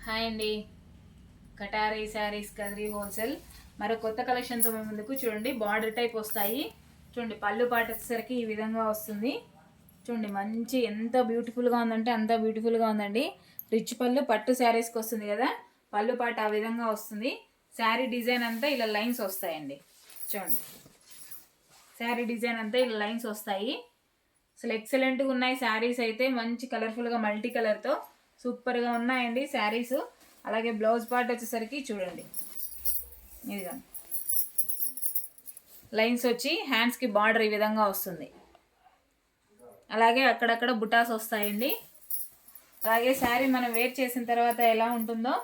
Hi అండి, కటారీ sarees Kadiri wholesale మరో కొత్త కలెక్షన్తో మేము ముందుకు. చూడండి, బార్డర్ టైప్ వస్తాయి. చూడండి, పళ్ళు పాట వచ్చేసరికి ఈ విధంగా వస్తుంది. చూడండి, మంచి ఎంత బ్యూటిఫుల్గా ఉందంటే అంత బ్యూటిఫుల్గా ఉందండి. రిచ్ పళ్ళు పట్టు శారీస్కి వస్తుంది కదా, పళ్ళు పాట ఆ విధంగా వస్తుంది. శారీ డిజైన్ అంతా ఇలా లైన్స్ వస్తాయండి. చూడండి, శారీ డిజైన్ అంతా ఇలా లైన్స్ వస్తాయి. అసలు ఎక్సలెంట్గా ఉన్నాయి శారీస్ అయితే. మంచి కలర్ఫుల్గా మల్టీ కలర్తో సూపర్గా ఉన్నాయండి శారీస్. అలాగే బ్లౌజ్ పార్ట్ వచ్చేసరికి చూడండి, ఇదిగా లైన్స్ వచ్చి హ్యాండ్స్కి బార్డర్ ఈ విధంగా వస్తుంది. అలాగే అక్కడక్కడ బుటాస్ వస్తాయండి. అలాగే శారీ మనం వేర్ చేసిన తర్వాత ఎలా ఉంటుందో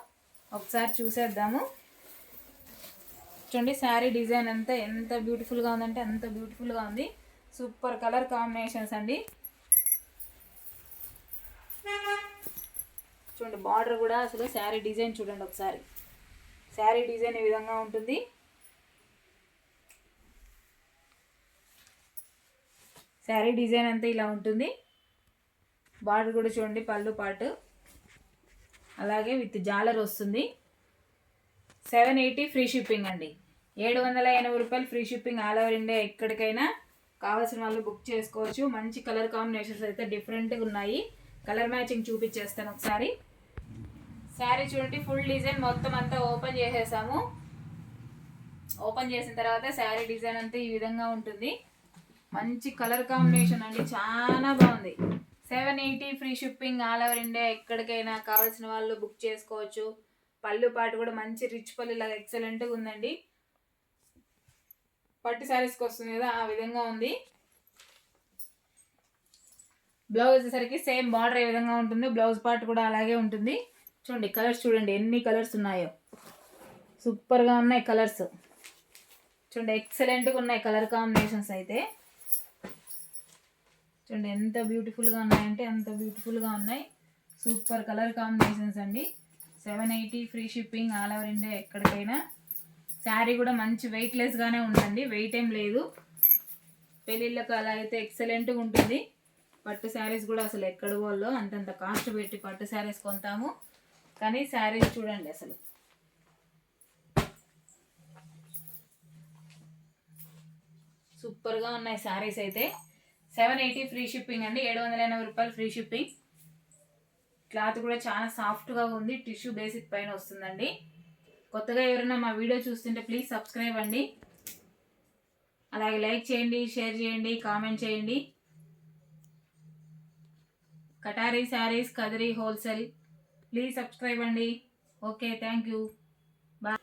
ఒకసారి చూసేద్దాము. చూడండి, శారీ డిజైన్ అంతా ఎంత బ్యూటిఫుల్గా ఉందంటే అంత బ్యూటిఫుల్గా ఉంది. సూపర్ కలర్ కాంబినేషన్స్ అండి. చూడండి, బార్డర్ కూడా అసలు శారీ డిజైన్ చూడండి ఒకసారి. శారీ డిజైన్ ఈ విధంగా ఉంటుంది. శారీ డిజైన్ అంతా ఇలా ఉంటుంది. బార్డర్ కూడా చూడండి, పళ్ళు పాటు అలాగే విత్ జాలర్ వస్తుంది. 780 ఫ్రీ షిప్పింగ్ అండి. 780 రూపాయలు free shipping all over India. ఎక్కడికైనా కావాల్సిన వాళ్ళు బుక్ చేసుకోవచ్చు. మంచి కలర్ కాంబినేషన్స్ అయితే డిఫరెంట్గా ఉన్నాయి. కలర్ మ్యాచింగ్ చూపించేస్తాను ఒకసారి. శారీ చూడండి, ఫుల్ డిజైన్ మొత్తం అంతా ఓపెన్ చేసేసాము. ఓపెన్ చేసిన తర్వాత శారీ డిజైన్ అంతా ఈ విధంగా ఉంటుంది. మంచి కలర్ కాంబినేషన్ అండి, చాలా బాగుంది. 780 free shipping all over India. ఎక్కడికైనా కావాల్సిన వాళ్ళు బుక్ చేసుకోవచ్చు. పళ్ళు పాటు కూడా మంచి రిచ్ పళ్ళు ఇలా ఎక్సలెంట్గా ఉందండి. పట్టు శారీస్కి వస్తుంది కదా ఆ విధంగా ఉంది. బ్లౌజ్ వచ్చేసరికి సేమ్ బార్డర్ ఏ విధంగా ఉంటుంది. బ్లౌజ్ పార్ట్ కూడా అలాగే ఉంటుంది. చూడండి, కలర్స్ చూడండి ఎన్ని కలర్స్ ఉన్నాయో. సూపర్గా ఉన్నాయి కలర్స్. చూడండి, ఎక్సలెంట్గా ఉన్నాయి కలర్ కాంబినేషన్స్ అయితే. చూడండి ఎంత బ్యూటిఫుల్గా ఉన్నాయంటే అంత బ్యూటిఫుల్గా ఉన్నాయి. సూపర్ కలర్ కాంబినేషన్స్ అండి. 780 free shipping all over India. ఎక్కడికైనా శారీ కూడా మంచి వెయిట్లెస్గానే ఉందండి, వెయిట్ ఏం లేదు. పెళ్ళిళ్ళకు అలా అయితే ఎక్సలెంట్గా ఉంటుంది. పట్టు శారీస్ కూడా అసలు ఎక్కడ వాళ్ళు అంతంత కాస్ట్ పెట్టి పట్టు శారీస్ కొంటాము, కానీ శారీస్ చూడండి అసలు సూపర్గా ఉన్నాయి శారీస్ అయితే. 780 ఫ్రీ షిప్పింగ్ అండి. 780 రూపాయలు ఫ్రీ షిప్పింగ్. క్లాత్ కూడా చాలా సాఫ్ట్గా ఉంది. టిష్యూ బేసిక్ పైన వస్తుందండి. కొత్తగా ఎవరైనా మా వీడియో చూస్తుంటే ప్లీజ్ సబ్స్క్రైబ్ అండి. అలాగే లైక్ చేయండి, షేర్ చేయండి, కామెంట్ చేయండి. Katari sarees Kadiri wholesale. Please subscribe అండి. Okay, thank you, bye.